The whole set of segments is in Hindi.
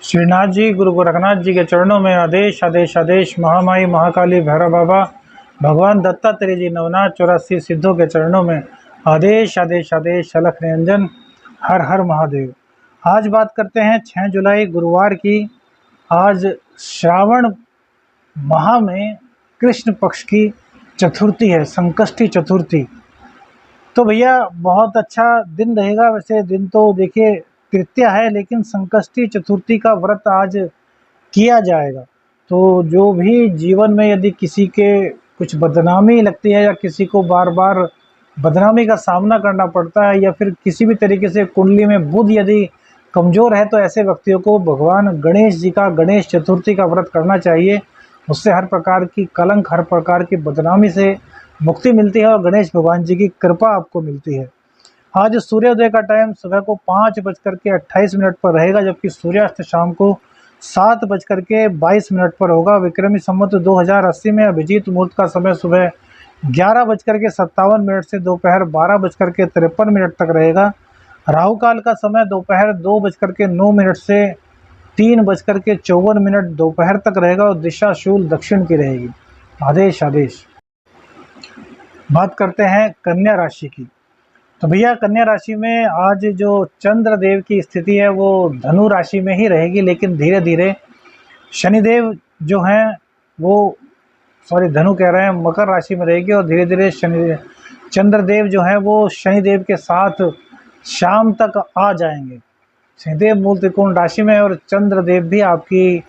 श्रीनाथ जी, गुरु गोरखनाथ जी के चरणों में आदेश आदेश आदेश। महामाई महाकाली भैरव बाबा, भगवान दत्तात्रेय जी नवनाथ 84 सिद्धों के चरणों में आदेश आदेश आदेश। अलख निरंजन, हर हर महादेव। आज बात करते हैं 6 जुलाई गुरुवार की। आज श्रावण माह में कृष्ण पक्ष की चतुर्थी है, संकष्टी चतुर्थी। तो भैया बहुत अच्छा दिन रहेगा। वैसे दिन तो देखिए तृतीया है, लेकिन संकष्टी चतुर्थी का व्रत आज किया जाएगा। तो जो भी जीवन में यदि किसी के कुछ बदनामी लगती है या किसी को बार बार बदनामी का सामना करना पड़ता है या फिर किसी भी तरीके से कुंडली में बुध यदि कमज़ोर है, तो ऐसे व्यक्तियों को भगवान गणेश जी का गणेश चतुर्थी का व्रत करना चाहिए। उससे हर प्रकार की कलंक, हर प्रकार की बदनामी से मुक्ति मिलती है और गणेश भगवान जी की कृपा आपको मिलती है। आज सूर्योदय का टाइम सुबह को 5:28 पर रहेगा, जबकि सूर्यास्त शाम को 7:22 पर होगा। विक्रमी संवत 2080 में अभिजीत मुहूर्त का समय सुबह 11:57 से दोपहर 12:53 तक रहेगा। राहु काल का समय दोपहर 2:09 से 3:54 दोपहर तक रहेगा और दिशा शूल दक्षिण की रहेगी। आदेश आदेश। बात करते हैं कन्या राशि की। तो भैया कन्या राशि में आज जो चंद्रदेव की स्थिति है वो धनु राशि में ही रहेगी, लेकिन धीरे धीरे शनिदेव जो हैं वो धनु कह रहे हैं, मकर राशि में रहेगी और धीरे धीरे चंद्रदेव जो हैं वो शनिदेव के साथ शाम तक आ जाएंगे। शनिदेव मूल त्रिकोण राशि में और चंद्रदेव भी आपकी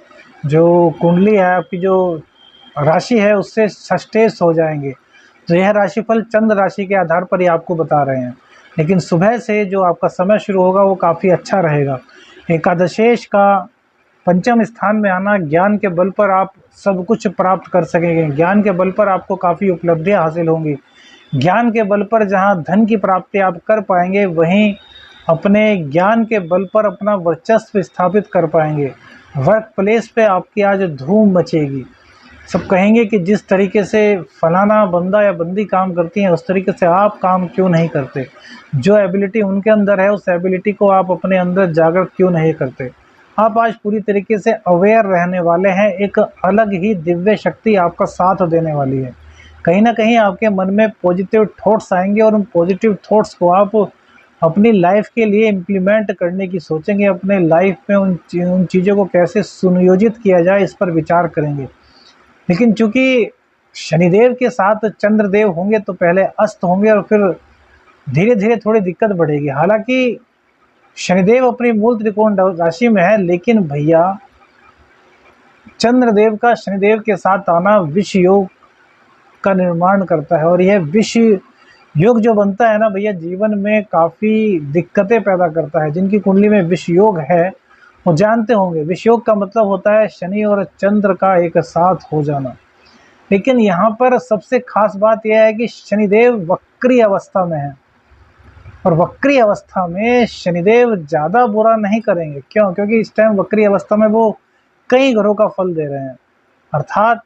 जो कुंडली है, आपकी जो राशि है उससे षष्ठेश हो जाएंगे। तो यह राशिफल चंद्र राशि के आधार पर ही आपको बता रहे हैं, लेकिन सुबह से जो आपका समय शुरू होगा वो काफ़ी अच्छा रहेगा। एकादशेश का पंचम स्थान में आना, ज्ञान के बल पर आप सब कुछ प्राप्त कर सकेंगे। ज्ञान के बल पर आपको काफ़ी उपलब्धियां हासिल होंगी। ज्ञान के बल पर जहां धन की प्राप्ति आप कर पाएंगे, वहीं अपने ज्ञान के बल पर अपना वर्चस्व स्थापित कर पाएंगे। वर्क प्लेस पे आपकी आज धूम मचेगी। सब कहेंगे कि जिस तरीके से फलाना बंदा या बंदी काम करती है, उस तरीके से आप काम क्यों नहीं करते। जो एबिलिटी उनके अंदर है, उस एबिलिटी को आप अपने अंदर जागृत क्यों नहीं करते। आप आज पूरी तरीके से अवेयर रहने वाले हैं। एक अलग ही दिव्य शक्ति आपका साथ देने वाली है। कहीं ना कहीं आपके मन में पॉजिटिव थॉट्स आएंगे और उन पॉजिटिव थॉट्स को आप अपनी लाइफ के लिए इम्प्लीमेंट करने की सोचेंगे। अपने लाइफ में उन चीज़ों को कैसे सुनियोजित किया जाए, इस पर विचार करेंगे। लेकिन चूंकि शनिदेव के साथ चंद्रदेव होंगे तो पहले अस्त होंगे और फिर धीरे धीरे थोड़ी दिक्कत बढ़ेगी। हालांकि शनिदेव अपनी मूल त्रिकोण राशि में है, लेकिन भैया चंद्रदेव का शनिदेव के साथ आना विष योग का निर्माण करता है और यह विष योग जो बनता है ना भैया, जीवन में काफ़ी दिक्कतें पैदा करता है। जिनकी कुंडली में विष योग है वो जानते होंगे, विष योग का मतलब होता है शनि और चंद्र का एक साथ हो जाना। लेकिन यहाँ पर सबसे खास बात यह है कि शनिदेव वक्री अवस्था में है और वक्री अवस्था में शनिदेव ज़्यादा बुरा नहीं करेंगे। क्यों? क्योंकि इस टाइम वक्री अवस्था में वो कई घरों का फल दे रहे हैं, अर्थात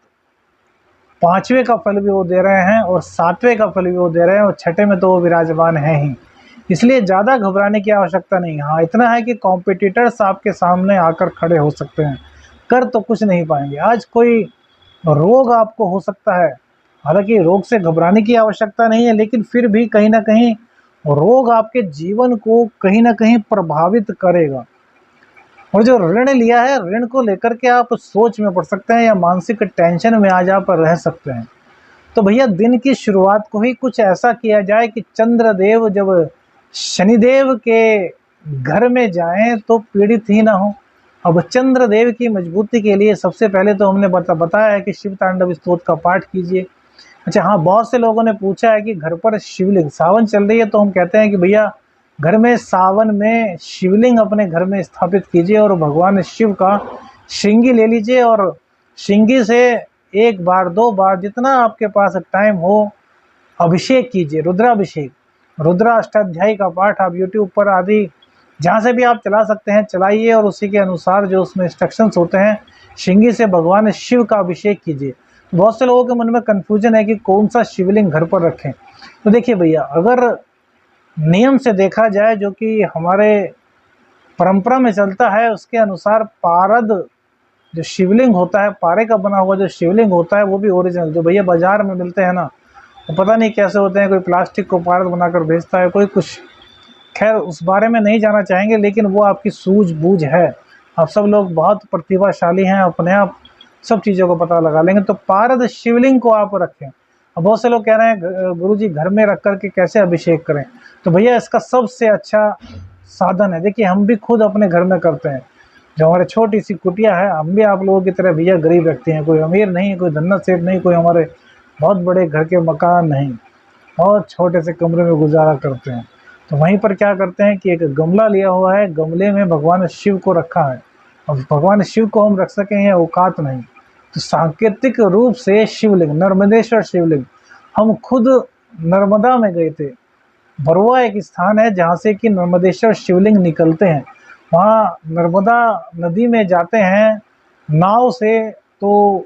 5वें का फल भी वो दे रहे हैं और 7वें का फल भी वो दे रहे हैं और 6ठे में तो वो विराजमान है ही। इसलिए ज़्यादा घबराने की आवश्यकता नहीं। हाँ, इतना है कि कॉम्पिटिटर्स आपके सामने आकर खड़े हो सकते हैं, कर तो कुछ नहीं पाएंगे। आज कोई रोग आपको हो सकता है, हालांकि रोग से घबराने की आवश्यकता नहीं है, लेकिन फिर भी कहीं ना कहीं रोग आपके जीवन को कहीं ना कहीं प्रभावित करेगा। और जो ऋण लिया है, ऋण को लेकर के आप सोच में पड़ सकते हैं या मानसिक टेंशन में आज आप रह सकते हैं। तो भैया दिन की शुरुआत को ही कुछ ऐसा किया जाए कि चंद्रदेव जब शनिदेव के घर में जाएं तो पीड़ित ही ना हो। अब चंद्रदेव की मजबूती के लिए सबसे पहले तो हमने बताया है कि शिव तांडव स्तोत्र का पाठ कीजिए। अच्छा हाँ, बहुत से लोगों ने पूछा है कि घर पर शिवलिंग, सावन चल रही है तो हम कहते हैं कि भैया घर में सावन में शिवलिंग अपने घर में स्थापित कीजिए और भगवान शिव का श्रृंगी ले लीजिए और श्रृंगी से 1 बार 2 बार जितना आपके पास टाइम हो अभिषेक कीजिए। रुद्राभिषेक, रुद्रा अष्टाध्यायी का पाठ आप यूट्यूब पर आदि जहाँ से भी आप चला सकते हैं चलाइए और उसी के अनुसार जो उसमें इंस्ट्रक्शंस होते हैं श्रृंगी से भगवान शिव का अभिषेक कीजिए। बहुत से लोगों के मन में कन्फ्यूजन है कि कौन सा शिवलिंग घर पर रखें। तो देखिए भैया, अगर नियम से देखा जाए जो कि हमारे परंपरा में चलता है उसके अनुसार पारद जो शिवलिंग होता है, पारे का बना हुआ जो शिवलिंग होता है वो भी ओरिजिनल, जो भैया बाजार में मिलते हैं ना, वो पता नहीं कैसे होते हैं, कोई प्लास्टिक को पारद बनाकर बेचता है, कोई कुछ। खैर उस बारे में नहीं जाना चाहेंगे, लेकिन वो आपकी सूझबूझ है। आप सब लोग बहुत प्रतिभाशाली हैं, अपने आप सब चीज़ों को पता लगा लेंगे। तो पारद शिवलिंग को आप रखें। अब बहुत से लोग कह रहे हैं गुरुजी घर में रख कर के कैसे अभिषेक करें, तो भैया इसका सबसे अच्छा साधन है, देखिए हम भी खुद अपने घर में करते हैं। जो हमारे छोटी सी कुटिया है, हम भी आप लोगों की तरह भैया गरीब व्यक्ति हैं, कोई अमीर नहीं, कोई धन्ना सेठ नहीं, कोई हमारे बहुत बड़े घर के मकान नहीं, बहुत छोटे से कमरे में गुजारा करते हैं। तो वहीं पर क्या करते हैं कि एक गमला लिया हुआ है, गमले में भगवान शिव को रखा है। अब भगवान शिव को हम रख सकें ये औकात नहीं, तो सांकेतिक रूप से शिवलिंग, नर्मदेश्वर शिवलिंग, हम खुद नर्मदा में गए थे। बरवा एक स्थान है जहाँ से कि नर्मदेश्वर शिवलिंग निकलते हैं। वहाँ नर्मदा नदी में जाते हैं नाव से, तो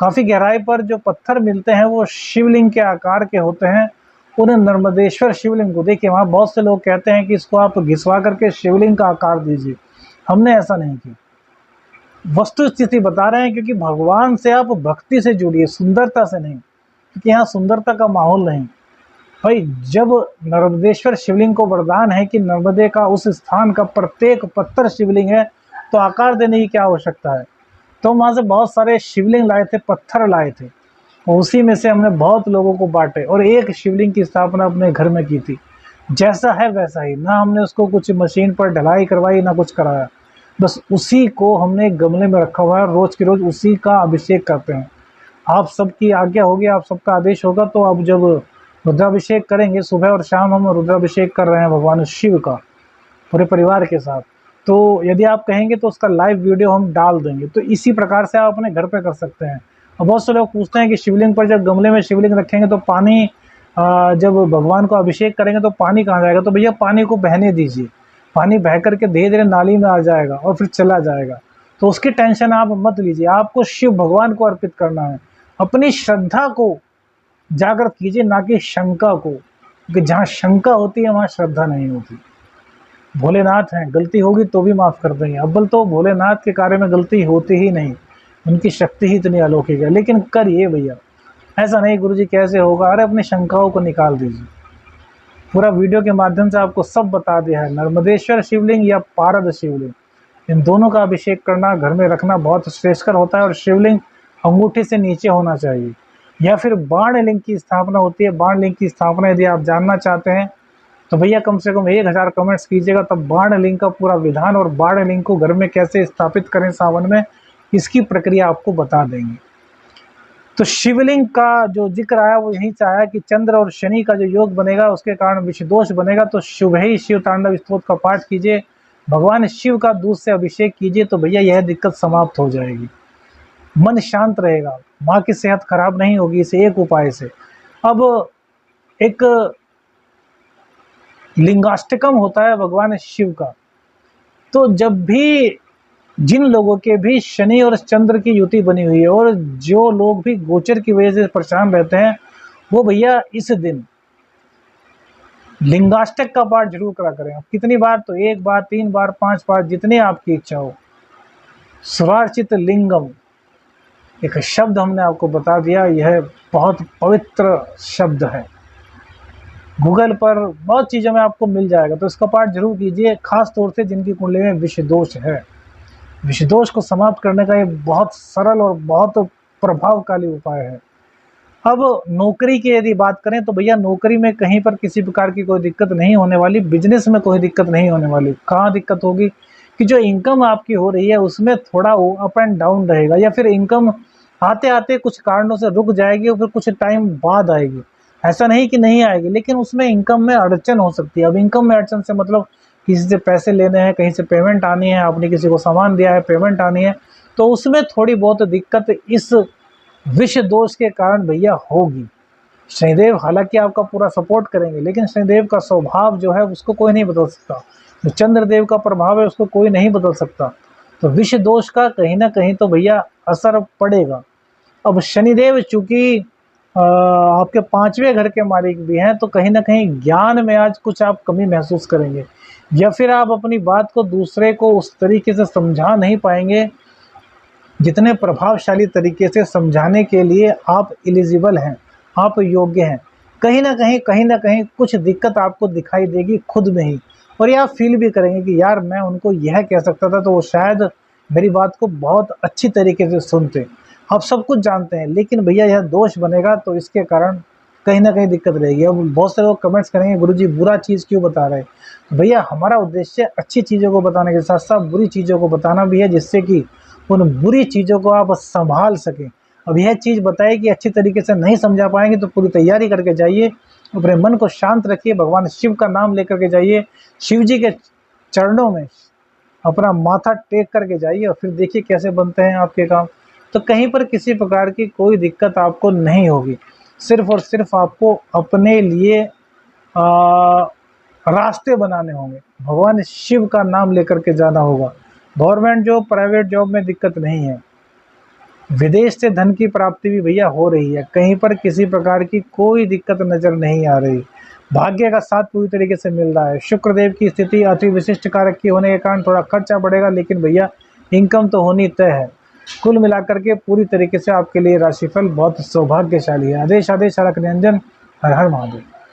काफ़ी गहराई पर जो पत्थर मिलते हैं वो शिवलिंग के आकार के होते हैं। उन नर्मदेश्वर शिवलिंग को देखिए, वहाँ बहुत से लोग कहते हैं कि इसको आप घिसवा करके शिवलिंग का आकार दीजिए, हमने ऐसा नहीं किया। वस्तु स्थिति बता रहे हैं, क्योंकि भगवान से आप भक्ति से जुड़िए, सुंदरता से नहीं, क्योंकि यहाँ सुंदरता का माहौल नहीं। भाई जब नर्मदेश्वर शिवलिंग को वरदान है कि नर्मदे का उस स्थान का प्रत्येक पत्थर शिवलिंग है, तो आकार देने की क्या आवश्यकता है। तो वहाँ से बहुत सारे शिवलिंग लाए थे, पत्थर लाए थे, उसी में से हमने बहुत लोगों को बांटे और एक शिवलिंग की स्थापना अपने घर में की थी। जैसा है वैसा ही, ना हमने उसको कुछ मशीन पर ढलाई करवाई ना कुछ कराया, बस उसी को हमने गमले में रखा हुआ है, रोज़ की रोज़ उसी का अभिषेक करते हैं। आप सबकी आज्ञा होगी, आप सबका आदेश होगा, तो अब जब रुद्राभिषेक करेंगे, सुबह और शाम हम रुद्राभिषेक कर रहे हैं भगवान शिव का पूरे परिवार के साथ। तो यदि आप कहेंगे तो उसका लाइव वीडियो हम डाल देंगे। तो इसी प्रकार से आप अपने घर पे कर सकते हैं। और बहुत से लोग पूछते हैं कि शिवलिंग पर जब गमले में शिवलिंग रखेंगे तो पानी, जब भगवान को अभिषेक करेंगे तो पानी कहाँ जाएगा। तो भैया पानी को बहने दीजिए, पानी बह करके धीरे धीरे नाली में आ जाएगा और फिर चला जाएगा। तो उसकी टेंशन आप मत लीजिए, आपको शिव भगवान को अर्पित करना है। अपनी श्रद्धा को जागृत कीजिए, ना कि शंका को, क्योंकि जहाँ शंका होती है वहाँ श्रद्धा नहीं होती। भोलेनाथ हैं, गलती होगी तो भी माफ़ कर देंगे। अव्वल तो भोलेनाथ के कार्य में गलती होती ही नहीं, उनकी शक्ति ही इतनी अलौकिक है। लेकिन करिए भैया, ऐसा नहीं गुरुजी कैसे होगा, अरे अपनी शंकाओं को निकाल दीजिए। पूरा वीडियो के माध्यम से आपको सब बता दिया है। नर्मदेश्वर शिवलिंग या पारद शिवलिंग, इन दोनों का अभिषेक करना, घर में रखना बहुत श्रेष्ठकर होता है। और शिवलिंग अंगूठे से नीचे होना चाहिए, या फिर बाण लिंग की स्थापना होती है। बाण लिंग की स्थापना यदि आप जानना चाहते हैं तो भैया कम से कम 1000 कमेंट्स कीजिएगा, तब बाण लिंग का पूरा विधान और बाण लिंग को घर में कैसे स्थापित करें सावन में, इसकी प्रक्रिया आपको बता देंगे। तो शिवलिंग का जो जिक्र आया वो यही से आया कि चंद्र और शनि का जो योग बनेगा उसके कारण विषदोष बनेगा। तो शुभ ही शिव तांडव स्तोत्र का पाठ कीजिए, भगवान शिव का दूध से अभिषेक कीजिए, तो भैया यह दिक्कत समाप्त हो जाएगी, मन शांत रहेगा, माँ की सेहत खराब नहीं होगी इस एक उपाय से। अब एक लिंगाष्टकम होता है भगवान शिव का, तो जब भी जिन लोगों के भी शनि और चंद्र की युति बनी हुई है और जो लोग भी गोचर की वजह से परेशान रहते हैं, वो भैया इस दिन लिंगाष्टक का पाठ जरूर करा करें। आप कितनी बार, तो 1 बार, 3 बार, 5 बार, जितनी आपकी इच्छा हो। सुरार्चित लिंगम एक शब्द हमने आपको बता दिया, यह बहुत पवित्र शब्द है। गूगल पर बहुत चीज़ों में आपको मिल जाएगा, तो इसका पाठ जरूर कीजिए, खास तौर से जिनकी कुंडली में विषदोष है। विषदोष को समाप्त करने का ये बहुत सरल और बहुत प्रभावशाली उपाय है। अब नौकरी की यदि बात करें तो भैया नौकरी में कहीं पर किसी प्रकार की कोई दिक्कत नहीं होने वाली, बिजनेस में कोई दिक्कत नहीं होने वाली। कहाँ दिक्कत होगी कि जो इनकम आपकी हो रही है उसमें थोड़ा वो अप एंड डाउन रहेगा, या फिर इनकम आते आते कुछ कारणों से रुक जाएगी और फिर कुछ टाइम बाद आएगी। ऐसा नहीं कि नहीं आएगी, लेकिन उसमें इनकम में अड़चन हो सकती है। अब इनकम में अड़चन से मतलब किसी से पैसे लेने हैं, कहीं से पेमेंट आनी है, आपने किसी को सामान दिया है, पेमेंट आनी है, तो उसमें थोड़ी बहुत दिक्कत इस विष दोष के कारण भैया होगी। शनिदेव हालांकि आपका पूरा सपोर्ट करेंगे, लेकिन शनिदेव का स्वभाव जो है उसको कोई नहीं बदल सकता। जो चंद्रदेव का प्रभाव है उसको कोई नहीं बदल सकता। तो विष दोष का कहीं ना कहीं तो भैया असर पड़ेगा। अब शनिदेव चूंकि आपके 5वें घर के मालिक भी हैं, तो कहीं ना कहीं ज्ञान में आज कुछ आप कमी महसूस करेंगे। या फिर आप अपनी बात को दूसरे को उस तरीके से समझा नहीं पाएंगे जितने प्रभावशाली तरीके से समझाने के लिए आप एलिजिबल हैं, आप योग्य हैं। कहीं ना कहीं कुछ दिक्कत आपको दिखाई देगी खुद में ही, और ये आप फील भी करेंगे कि यार मैं उनको यह कह सकता था तो वो शायद मेरी बात को बहुत अच्छी तरीके से सुनते। आप सब कुछ जानते हैं, लेकिन भैया यह दोष बनेगा तो इसके कारण कहीं ना कहीं दिक्कत रहेगी। अब बहुत से लोग कमेंट्स करेंगे गुरुजी बुरा चीज़ क्यों बता रहे हैं, तो भैया हमारा उद्देश्य अच्छी चीज़ों को बताने के साथ साथ बुरी चीज़ों को बताना भी है, जिससे कि उन बुरी चीज़ों को आप संभाल सकें। अब यह चीज़ बताए कि अच्छी तरीके से नहीं समझा पाएंगे तो पूरी तैयारी करके जाइए, अपने मन को शांत रखिए, भगवान शिव का नाम लेकर के जाइए, शिव जी के चरणों में अपना माथा टेक करके जाइए, और फिर देखिए कैसे बनते हैं आपके काम। तो कहीं पर किसी प्रकार की कोई दिक्कत आपको नहीं होगी, सिर्फ और सिर्फ आपको अपने लिए रास्ते बनाने होंगे, भगवान शिव का नाम लेकर के जाना होगा। गवर्नमेंट जॉब प्राइवेट जॉब में दिक्कत नहीं है, विदेश से धन की प्राप्ति भी भैया हो रही है, कहीं पर किसी प्रकार की कोई दिक्कत नज़र नहीं आ रही, भाग्य का साथ पूरी तरीके से मिल रहा है। शुक्रदेव की स्थिति अति विशिष्ट कारक की होने के कारण थोड़ा खर्चा बढ़ेगा, लेकिन भैया इनकम तो होनी तय है। कुल मिलाकर के पूरी तरीके से आपके लिए राशिफल बहुत सौभाग्यशाली है। आदेश आदेश हरक निरंजन, हर हर महादेव।